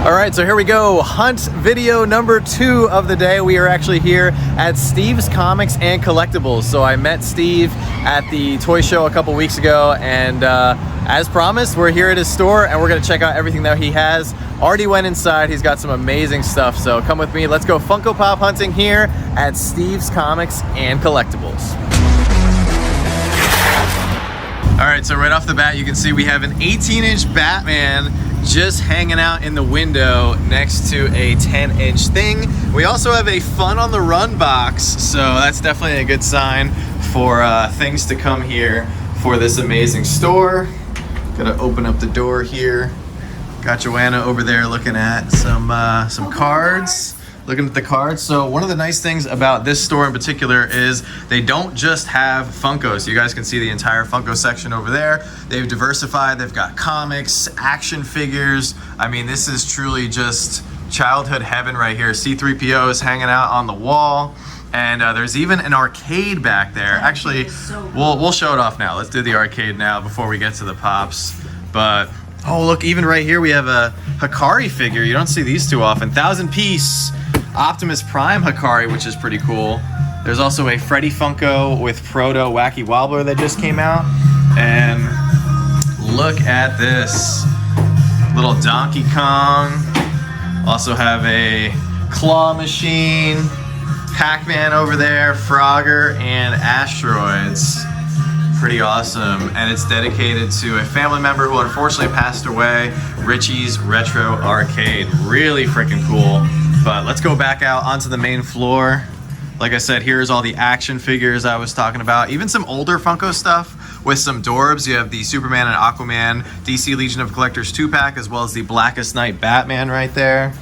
All right, so here we go. Hunt video number 2 of the day. We are actually here at Steve's Comics and Collectibles. So I met Steve at the toy show a couple weeks ago, and as promised, we're here at his store and we're gonna check out everything that he has. Already went inside, he's got some amazing stuff. So come with me, let's go Funko Pop hunting here at Steve's Comics and Collectibles. All right, so right off the bat, you can see we have an 18-inch Batman just hanging out in the window next to a 10-inch thing. We also have a Fun on the Run box, so that's definitely a good sign for things to come here for this amazing store. Gotta open up the door here. Got Joanna over there looking at some cards. Looking at the cards. So one of the nice things about this store in particular is they don't just have Funkos. You guys can see the entire Funko section over there. They've diversified. They've got comics, action figures. I mean, this is truly just childhood heaven right here. C-3PO is hanging out on the wall. And there's even an arcade back there. Actually, we'll show it off now. Let's do the arcade now before we get to the Pops. But oh, look, even right here we have a Hikari figure. You don't see these too often. 1,000-piece Optimus Prime Hikari, which is pretty cool. There's also a Freddy Funko with Proto Wacky Wobbler that just came out. And look at this. Little Donkey Kong. Also have a Claw Machine. Pac-Man over there, Frogger, and Asteroids. Pretty awesome, and it's dedicated to a family member who unfortunately passed away, Richie's Retro Arcade. Really freaking cool. But let's go back out onto the main floor. Like I said, here's all the action figures I was talking about. Even some older Funko stuff with some Dorbs. You have the Superman and Aquaman DC Legion of Collectors 2-pack, as well as the Blackest Night Batman right there.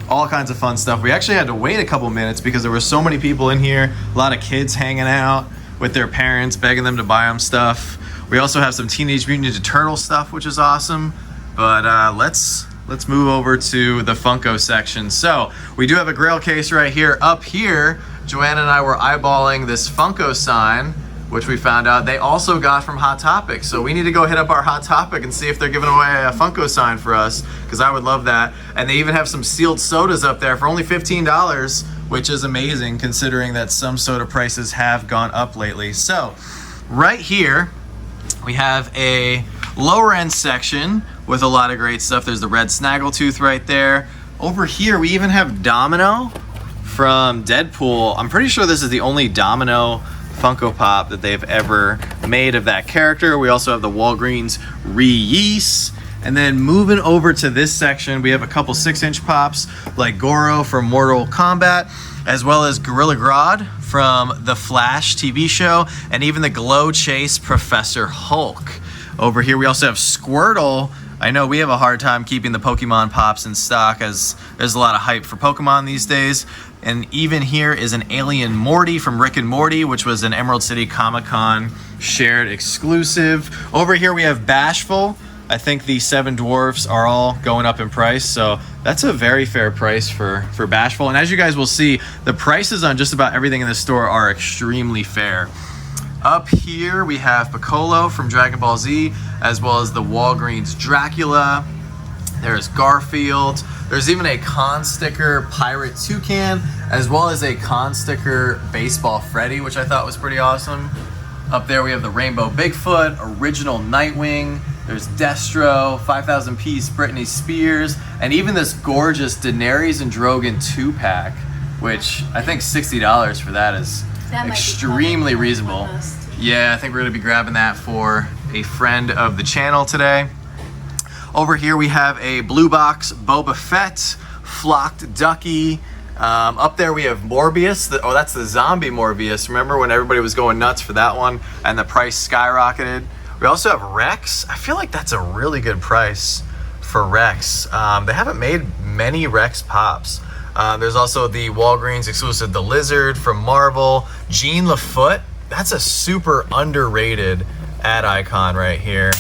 All kinds of fun stuff. We actually had to wait a couple minutes because there were so many people in here. A lot of kids hanging out with their parents, begging them to buy them stuff. We also have some Teenage Mutant Ninja Turtle stuff, which is awesome. But let's move over to the Funko section. So we do have a Grail case right here. Up here, Joanna and I were eyeballing this Funko sign, which we found out they also got from Hot Topic. So we need to go hit up our Hot Topic and see if they're giving away a Funko sign for us, because I would love that. And they even have some sealed sodas up there for only $15, which is amazing considering that some soda prices have gone up lately. So right here, we have a lower end section with a lot of great stuff. There's the red Snaggletooth right there. Over here, we even have Domino from Deadpool. I'm pretty sure this is the only Domino Funko Pop that they've ever made of that character. We also have the Walgreens Reese. And then moving over to this section, we have a couple 6-inch pops like Goro from Mortal Kombat, as well as Gorilla Grodd from the Flash TV show, and even the Glow Chase Professor Hulk. Over here, we also have Squirtle. I know we have a hard time keeping the Pokemon pops in stock as there's a lot of hype for Pokemon these days. And even here is an Alien Morty from Rick and Morty, which was an Emerald City Comic-Con shared exclusive. Over here we have Bashful. I think the 7 dwarfs are all going up in price, so that's a very fair price for Bashful. And as you guys will see, the prices on just about everything in the store are extremely fair. Up here we have Piccolo from Dragon Ball Z, as well as the Walgreens Dracula. There's Garfield. There's even a Con Sticker Pirate Toucan, as well as a Con Sticker Baseball Freddy, which I thought was pretty awesome. Up there we have the Rainbow Bigfoot, Original Nightwing. There's Destro, 5,000-piece Britney Spears, and even this gorgeous Daenerys and Drogon 2-pack, which I think $60 for that is extremely reasonable. Yeah, I think we're gonna be grabbing that for a friend of the channel today. Over here we have a blue box Boba Fett, Flocked Ducky. Up there we have Morbius. That's the zombie Morbius. Remember when everybody was going nuts for that one and the price skyrocketed? We also have Rex. I feel like that's a really good price for Rex. They haven't made many Rex pops. There's also the Walgreens exclusive The Lizard from Marvel. Jean LaFoot. That's a super underrated ad icon right here.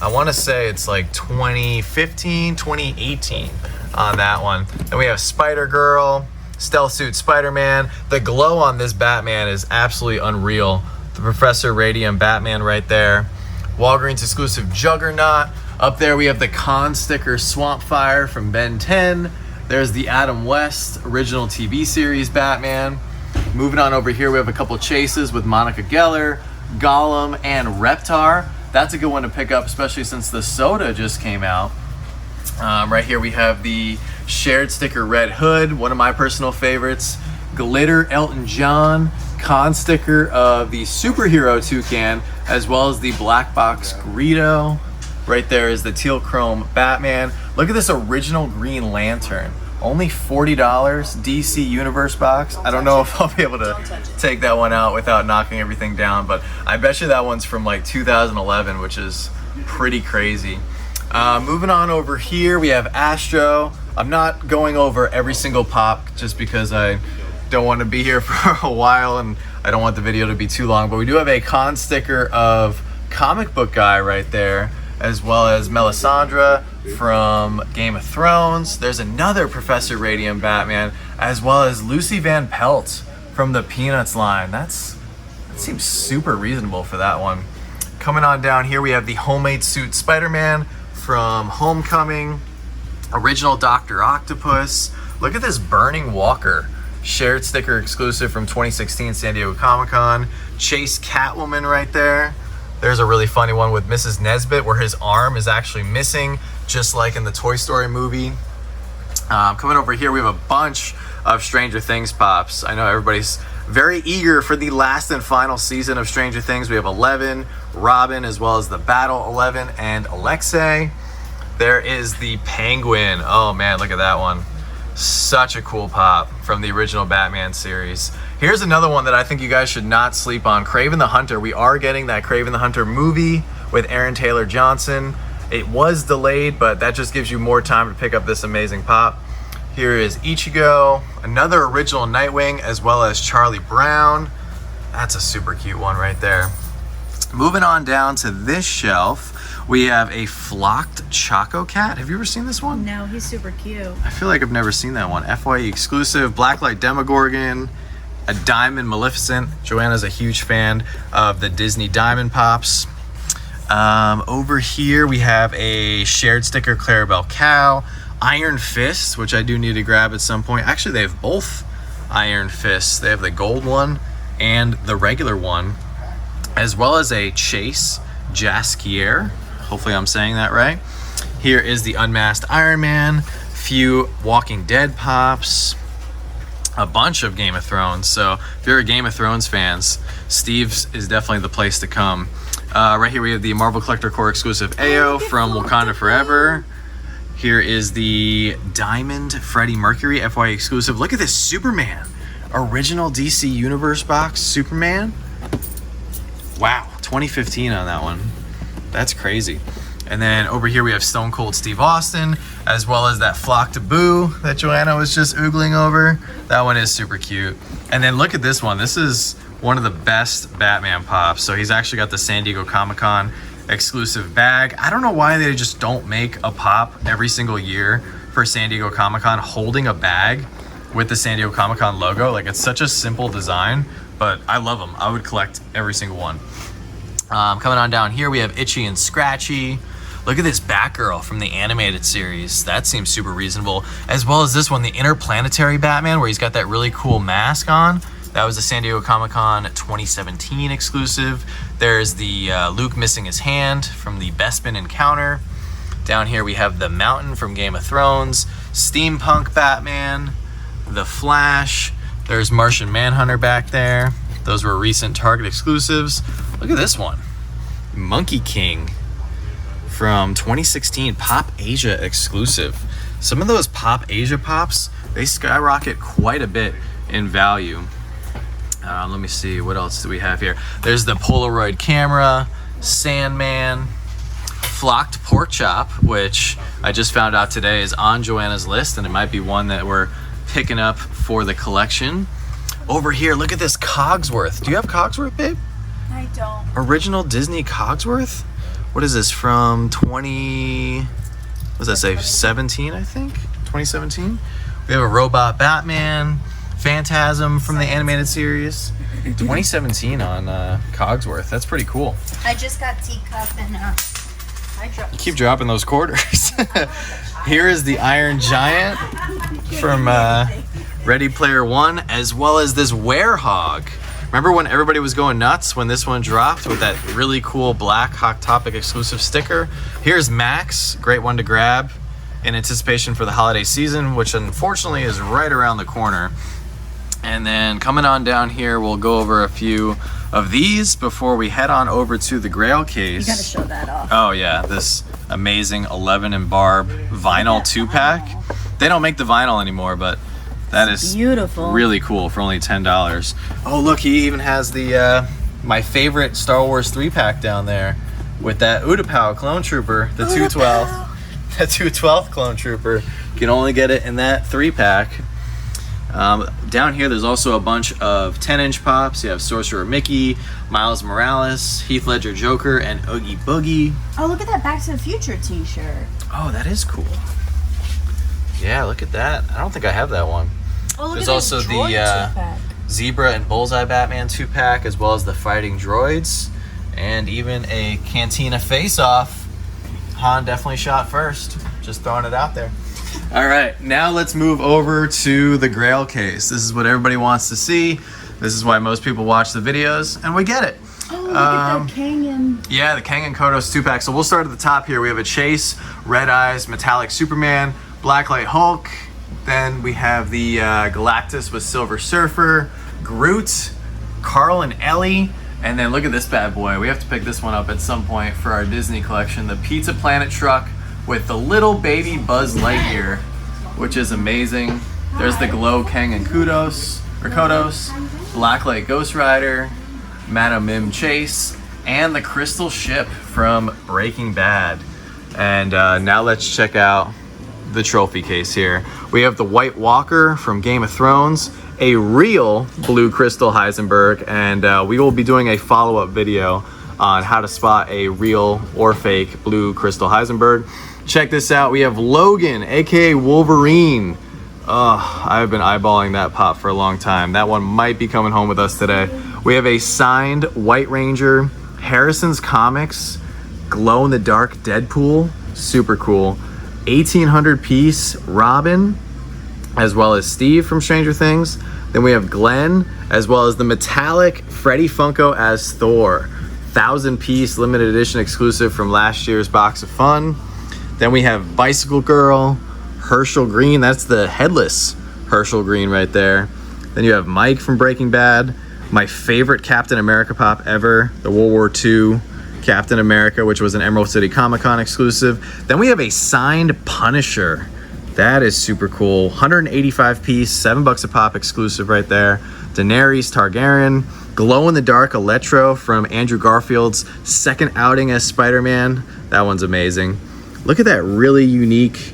I want to say it's like 2015, 2018 on that one. Then we have Spider-Girl, Stealth Suit Spider-Man. The glow on this Batman is absolutely unreal. The Professor Radium Batman right there. Walgreens exclusive Juggernaut. Up there we have the Con sticker Swamp Fire from Ben 10. There's the Adam West original TV series Batman. Moving on over here, we have a couple chases with Monica Geller, Gollum, and Reptar. That's a good one to pick up, especially since the soda just came out. Right here we have the shared sticker Red Hood, one of my personal favorites. Glitter Elton John, Con sticker of the superhero Toucan, as well as the black box Greedo. Right there is the teal chrome Batman. Look at this original Green Lantern. Only $40, DC Universe box. I don't know if I'll be able to take that one out without knocking everything down, but I bet you that one's from like 2011, which is pretty crazy. Moving on over here, we have Astro. I'm not going over every single pop just because I don't want to be here for a while and I don't want the video to be too long, but we do have a Con sticker of Comic Book Guy right there, as well as Melisandre from Game of Thrones. There's another Professor Radium Batman, as well as Lucy Van Pelt from the Peanuts line. That seems super reasonable for that one. Coming on down here, we have the homemade suit Spider-Man from Homecoming, original Dr. Octopus. Look at this Burning Walker, shared sticker exclusive from 2016 San Diego Comic-Con. Chase Catwoman right there. There's a really funny one with Mrs. Nesbitt where his arm is actually missing, just like in the Toy Story movie. Coming over here, we have a bunch of Stranger Things pops. I know everybody's very eager for the last and final season of Stranger Things. We have 11, Robin, as well as the Battle 11 and Alexei. There is the Penguin. Oh man, look at that one. Such a cool pop from the original Batman series. Here's another one that I think you guys should not sleep on. Kraven the Hunter. We are getting that Kraven the Hunter movie with Aaron Taylor Johnson. It was delayed, but that just gives you more time to pick up this amazing pop. Here is Ichigo, another original Nightwing, as well as Charlie Brown. That's a super cute one right there. Moving on down to this shelf, we have a flocked Choco Cat. Have you ever seen this one? No, he's super cute. I feel like I've never seen that one. FYE exclusive, Blacklight Demogorgon, a Diamond Maleficent. Joanna's a huge fan of the Disney Diamond Pops. Over here we have a shared sticker Clarabelle Cow, Iron Fist, which I do need to grab at some point. Actually, they have both Iron Fists. They have the gold one and the regular one, as well as a Chase Jaskier. Hopefully I'm saying that right. Here is the Unmasked Iron Man, few Walking Dead pops, a bunch of Game of Thrones. So if you're a Game of Thrones fans, Steve's is definitely the place to come. Right here we have the Marvel Collector Core exclusive AO from Wakanda Forever. Here is the Diamond Freddie Mercury FYE exclusive. Look at this Superman, original DC Universe box Superman. Wow, 2015 on that one. That's crazy. And then over here we have Stone Cold Steve Austin, as well as that Flock to Boo that Joanna was just oogling over. That one is super cute. And then look at this one. This is one of the best Batman pops. So he's actually got the San Diego Comic-Con exclusive bag. I don't know why they just don't make a pop every single year for San Diego Comic-Con holding a bag with the San Diego Comic-Con logo. Like, it's such a simple design, but I love them. I would collect every single one. Coming on down here, we have Itchy and Scratchy. Look at this Batgirl from the animated series. That seems super reasonable. As well as this one, the Interplanetary Batman, where he's got that really cool mask on. That was the San Diego Comic-Con 2017 exclusive. There's the Luke missing his hand from the Bespin Encounter. Down here we have the Mountain from Game of Thrones, Steampunk Batman, the Flash. There's Martian Manhunter back there. Those were recent Target exclusives. Look at this one, Monkey King from 2016 Pop Asia exclusive. Some of those Pop Asia pops, they skyrocket quite a bit in value. Let me see, what else do we have here? There's the Polaroid camera, Sandman, Flocked Pork Chop, which I just found out today is on Joanna's list, and it might be one that we're picking up for the collection. Over here, look at this Cogsworth. Do you have Cogsworth, babe? I don't. Original Disney Cogsworth? What is this, from what does that say, 17, I think? 2017? We have a Robot Batman, Phantasm from the animated series. 2017 on Cogsworth. That's pretty cool. I just got Teacup and I You keep dropping those quarters. Here is the Iron Giant from Ready Player One, as well as this Werehog. Remember when everybody was going nuts when this one dropped with that really cool black Hot Topic exclusive sticker? Here's Max, great one to grab in anticipation for the holiday season, which unfortunately is right around the corner. And then coming on down here, we'll go over a few of these before we head on over to the Grail case. You gotta show that off. Oh yeah, this amazing 11 and Barb vinyl 2-pack. They don't make the vinyl anymore, but that is beautiful. Really cool for only $10. Oh look, he even has the my favorite Star Wars 3-pack down there with that Utapau clone trooper, the 212. The 212 clone trooper. You can only get it in that 3-pack. Down here, there's also a bunch of 10-inch pops. You have Sorcerer Mickey, Miles Morales, Heath Ledger Joker, and Oogie Boogie. Oh, look at that Back to the Future t-shirt. Oh, that is cool. Yeah, look at that. I don't think I have that one. Oh, look There's at also this the droid 2-pack. Zebra and Bullseye Batman 2-pack, as well as the Fighting Droids, and even a Cantina Face-Off. Han definitely shot first. Just throwing it out there. All right, now let's move over to the Grail case. This is what everybody wants to see. This is why most people watch the videos, and we get it. Oh, look at the Kang and... Yeah, the Kang and Kodos 2-pack. So we'll start at the top here. We have a Chase, Red Eyes, Metallic Superman, Blacklight Hulk. Then we have the Galactus with Silver Surfer, Groot, Carl and Ellie. And then look at this bad boy. We have to pick this one up at some point for our Disney collection. The Pizza Planet truck with the little baby Buzz Lightyear, which is amazing. There's the Glow Kang and Kodos, Blacklight Ghost Rider, Madam Mim Chase, and the Crystal Ship from Breaking Bad. And now let's check out the trophy case here. We have the White Walker from Game of Thrones, a real blue crystal Heisenberg, and we will be doing a follow-up video on how to spot a real or fake blue crystal Heisenberg. Check this out. We have Logan, aka Wolverine. I've been eyeballing that pop for a long time. That one might be coming home with us today. We have a signed White Ranger, Harrison's Comics, glow-in-the-dark Deadpool, super cool. 1800 piece Robin, as well as Steve from Stranger Things. Then we have Glenn, as well as the metallic Freddy Funko as Thor. 1,000 piece limited edition exclusive from last year's Box of Fun. Then we have Bicycle Girl, Herschel Green, that's the headless Herschel Green right there. Then you have Mike from Breaking Bad, my favorite Captain America pop ever, the World War II Captain America, which was an Emerald City Comic Con exclusive. Then we have a signed Punisher. That is super cool. 185 piece, $7 a pop exclusive right there. Daenerys Targaryen, glow-in-the-dark Electro from Andrew Garfield's second outing as Spider-Man. That one's amazing. Look at that really unique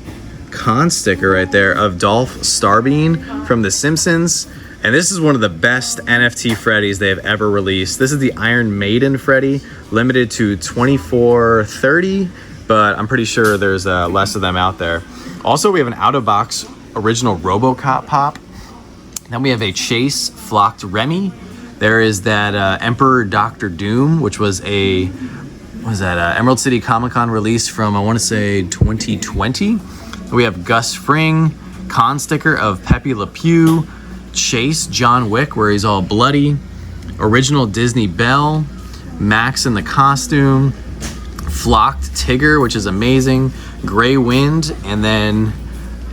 con sticker right there of Dolph Starbeam from The Simpsons. And this is one of the best NFT Freddys they have ever released. This is the Iron Maiden Freddy, limited to 2430, but I'm pretty sure there's less of them out there. Also, we have an out-of-box original RoboCop pop. Then we have a Chase Flocked Remy. There is that Emperor Dr. Doom, which was a Emerald City Comic Con release from, I want to say, 2020. We have Gus Fring, con sticker of Pepe Le Pew, Chase John Wick, where he's all bloody, original Disney Belle, Max in the costume, Flocked Tigger, which is amazing, Grey Wind, and then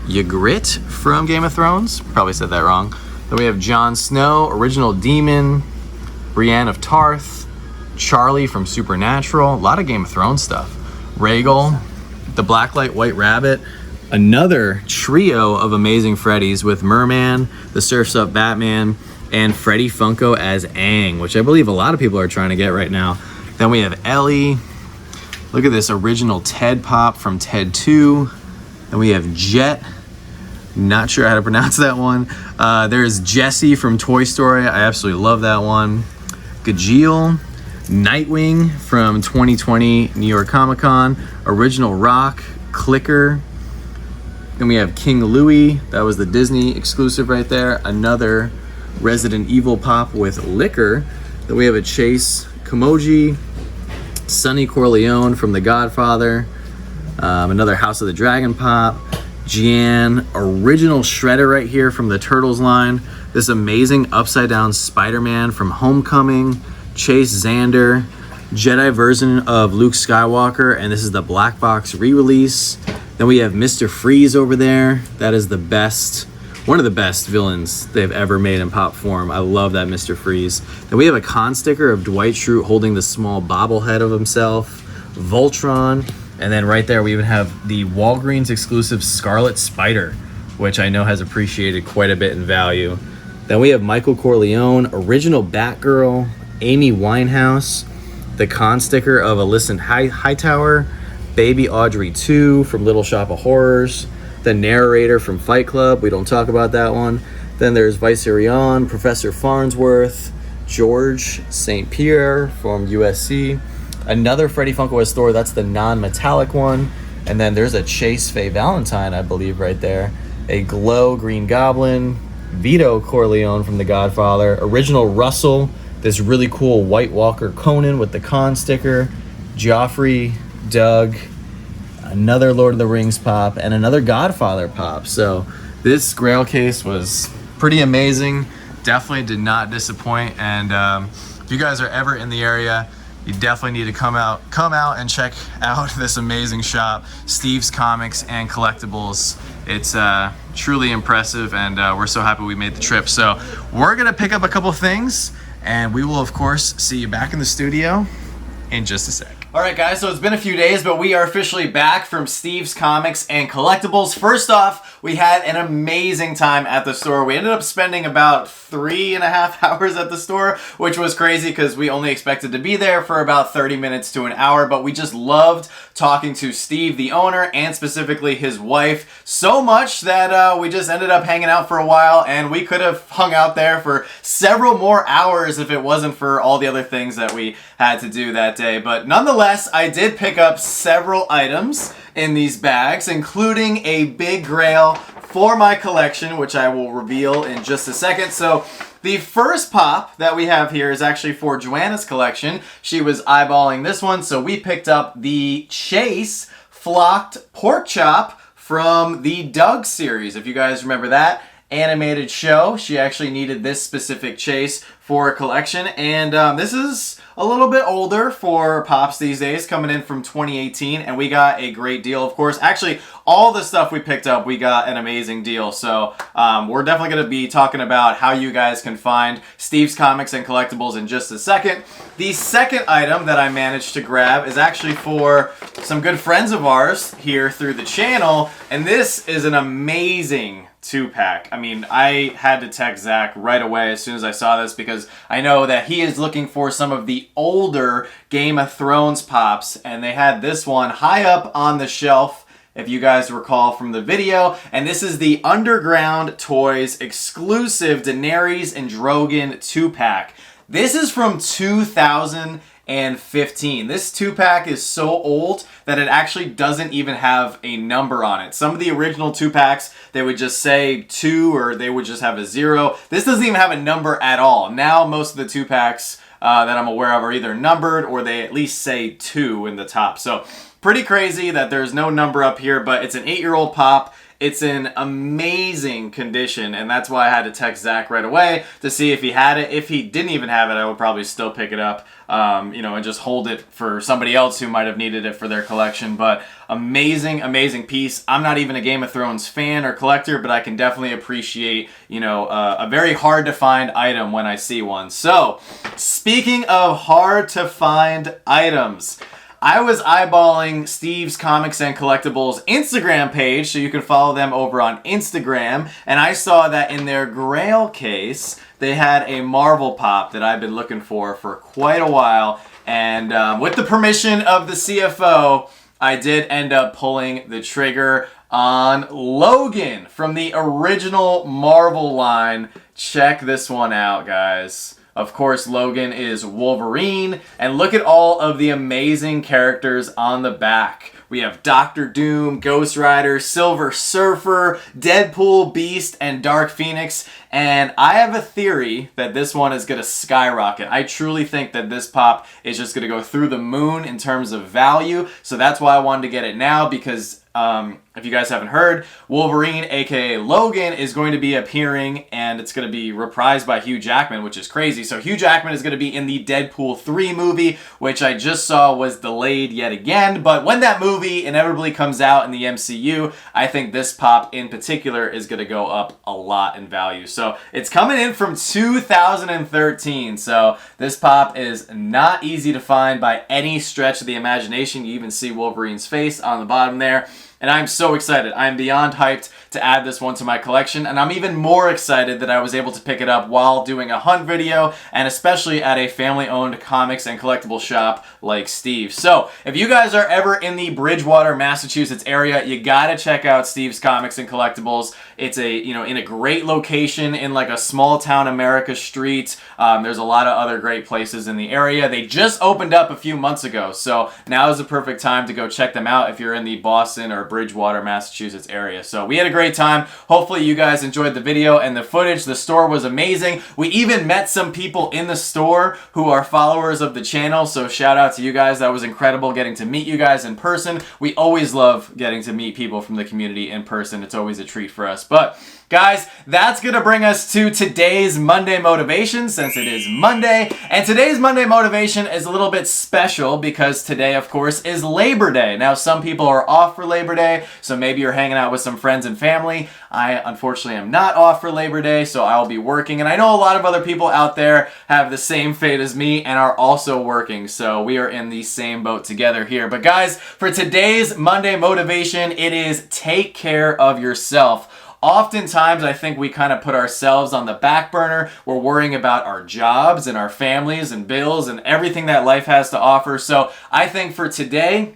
Ygritte from Game of Thrones. Probably said that wrong. Then we have Jon Snow, original Demon, Brienne of Tarth, Charlie from Supernatural, a lot of Game of Thrones stuff, Rhaegal, the Blacklight White Rabbit, another trio of amazing Freddys with Merman, the Surf's Up Batman, and Freddy Funko as Aang, which I believe a lot of people are trying to get right now. Then we have Ellie. Look at this original Ted pop from Ted 2. Then we have Jet. Not sure how to pronounce that one. There's Jessie from Toy Story. I absolutely love that one. Gajeel. Nightwing from 2020 New York Comic Con. Original Rock. Clicker. Then we have King Louie. That was the Disney exclusive right there. Another Resident Evil pop with Liquor. Then we have a Chase Kimoji. Sonny Corleone from The Godfather, another House of the Dragon pop, Jan, original Shredder right here from the Turtles line, this amazing upside down Spider-Man from Homecoming, Chase Xander, Jedi version of Luke Skywalker, and this is the black box re-release. Then we have Mr. Freeze over there. That is the best, one of the best villains they've ever made in pop form. I love that Mr. Freeze. Then we have a con sticker of Dwight Schrute holding the small bobblehead of himself, Voltron, and then right there we even have the Walgreens exclusive Scarlet Spider, which I know has appreciated quite a bit in value. Then we have Michael Corleone, original Batgirl, Amy Winehouse, the con sticker of Alyson Hightower, Baby Audrey 2 from Little Shop of Horrors, the narrator from Fight Club, we don't talk about that one. Then there's Viserion, Professor Farnsworth, George St. Pierre from USC, another Freddy Funko store, that's the non-metallic one, and then there's a Chase Faye Valentine, I believe, right there, a Glow Green Goblin, Vito Corleone from The Godfather, original Russell, this really cool White Walker Conan with the con sticker, Joffrey, Doug, another Lord of the Rings pop, and another Godfather pop. So this Grail case was pretty amazing, definitely did not disappoint, and if you guys are ever in the area, you definitely need to come out and check out this amazing shop, Steve's Comics and Collectibles. It's truly impressive, and we're so happy we made the trip. So we're gonna pick up a couple things, and we will of course see you back in the studio in just a sec. All right, guys, so it's been a few days, but we are officially back from Steve's Comics and Collectibles. First off, we had an amazing time at the store. We ended up spending about 3.5 hours at the store, which was crazy because we only expected to be there for about 30 minutes to an hour, but we just loved talking to Steve, the owner, and specifically his wife, so much that we just ended up hanging out for a while, and we could have hung out there for several more hours if it wasn't for all the other things that we had to do that day. But nonetheless, I did pick up several items in these bags, including a big Grail for my collection, which I will reveal in just a second. So the first pop that we have here is actually for Joanna's collection. She was eyeballing this one, so we picked up the Chase Flocked Pork Chop from the Doug series. If you guys remember that animated show, she actually needed this specific Chase for a collection, and this is a little bit older for pops these days, coming in from 2018, and we got a great deal, of course. Actually, all the stuff we picked up, we got an amazing deal, so we're definitely going to be talking about how you guys can find Steve's Comics and Collectibles in just a second. The second item that I managed to grab is actually for some good friends of ours here through the channel, and this is an amazing 2-pack. I mean, I had to text Zach right away as soon as I saw this because I know that he is looking for some of the older Game of Thrones pops, and they had this one high up on the shelf, if you guys recall from the video, and this is the Underground Toys exclusive Daenerys and Drogon 2-pack. This is from 2015. This 2-pack is so old that it actually doesn't even have a number on it. Some of the original 2-packs, they would just say 2 or they would just have a 0. This doesn't even have a number at all. Now most of the 2-packs that I'm aware of are either numbered or they at least say 2 in the top. So pretty crazy that there's no number up here, but it's an 8-year-old pop. It's in amazing condition, and that's why I had to text Zach right away to see if he had it. If he didn't even have it, I would probably still pick it up, you know, and just hold it for somebody else who might have needed it for their collection. But amazing, amazing piece. I'm not even a Game of Thrones fan or collector, but I can definitely appreciate, you know, a very hard to find item when I see one. So, speaking of hard to find items, I was eyeballing Steve's Comics and Collectibles Instagram page, so you can follow them over on Instagram, and I saw that in their Grail case, they had a Marvel pop that I've been looking for quite a while, and with the permission of the CFO, I did end up pulling the trigger on Logan from the original Marvel line. Check this one out, guys. Of course, Logan is Wolverine, and look at all of the amazing characters on the back. We have Doctor Doom, Ghost Rider, Silver Surfer, Deadpool, Beast, and Dark Phoenix. And I have a theory that this one is going to skyrocket. I truly think that this pop is just going to go through the moon in terms of value. So that's why I wanted to get it now, because if you guys haven't heard, Wolverine, aka Logan, is going to be appearing, and it's going to be reprised by Hugh Jackman, which is crazy. So Hugh Jackman is going to be in the Deadpool 3 movie, which I just saw was delayed yet again. But when that movie inevitably comes out in the MCU, I think this pop in particular is going to go up a lot in value. So it's coming in from 2013. So this pop is not easy to find by any stretch of the imagination. You even see Wolverine's face on the bottom there. And I'm so excited. I'm beyond hyped to add this one to my collection, and I'm even more excited that I was able to pick it up while doing a hunt video, and especially at a family-owned comics and collectible shop like Steve. So if you guys are ever in the Bridgewater, Massachusetts area, you gotta check out Steve's Comics and Collectibles. It's a, you know, in a great location in like a small town America street. There's a lot of other great places in the area. They just opened up a few months ago, so now is the perfect time to go check them out if you're in the Boston or Bridgewater, Massachusetts area. So we had a great time. Hopefully you guys enjoyed the video and the footage. The store was amazing. We even met some people in the store who are followers of the channel, so shout out to you guys. That was incredible getting to meet you guys in person. We always love getting to meet people from the community in person. It's always a treat for us. But guys, that's going to bring us to today's Monday Motivation, since it is Monday. And today's Monday Motivation is a little bit special because today, of course, is Labor Day. Now, some people are off for Labor Day, so maybe you're hanging out with some friends and family. I, unfortunately, am not off for Labor Day, so I'll be working. And I know a lot of other people out there have the same fate as me and are also working, so we are in the same boat together here. But guys, for today's Monday Motivation, it is take care of yourself. Oftentimes, I think we kind of put ourselves on the back burner. We're worrying about our jobs and our families and bills and everything that life has to offer. So I think for today,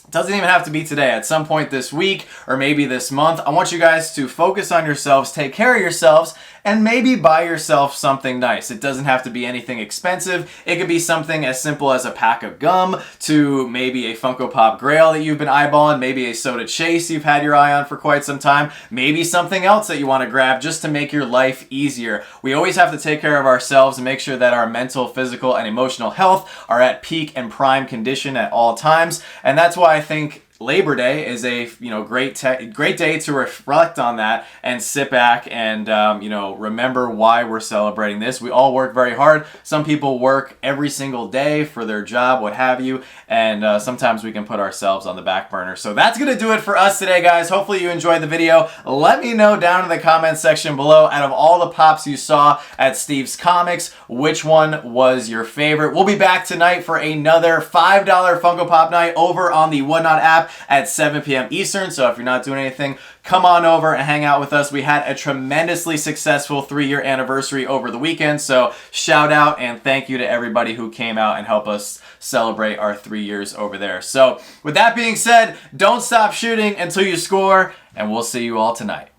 it doesn't even have to be today. At some point this week or maybe this month, I want you guys to focus on yourselves, take care of yourselves, and maybe buy yourself something nice. It doesn't have to be anything expensive. It could be something as simple as a pack of gum to maybe a Funko Pop Grail that you've been eyeballing, maybe a soda chase you've had your eye on for quite some time, maybe something else that you want to grab just to make your life easier. We always have to take care of ourselves and make sure that our mental, physical, and emotional health are at peak and prime condition at all times. And that's why I think Labor Day is a great day to reflect on that and sit back and remember why we're celebrating this. We all work very hard. Some people work every single day for their job, what have you, and sometimes we can put ourselves on the back burner. So that's gonna do it for us today, guys. Hopefully you enjoyed the video. Let me know down in the comments section below, out of all the pops you saw at Steve's Comics, which one was your favorite. We'll be back tonight for another $5 Funko Pop night over on the Whatnot app at 7 p.m. Eastern. So if you're not doing anything, come on over and hang out with us. We had a tremendously successful 3-year anniversary over the weekend. So shout out and thank you to everybody who came out and helped us celebrate our 3 years over there. So with that being said, don't stop shooting until you score, and we'll see you all tonight.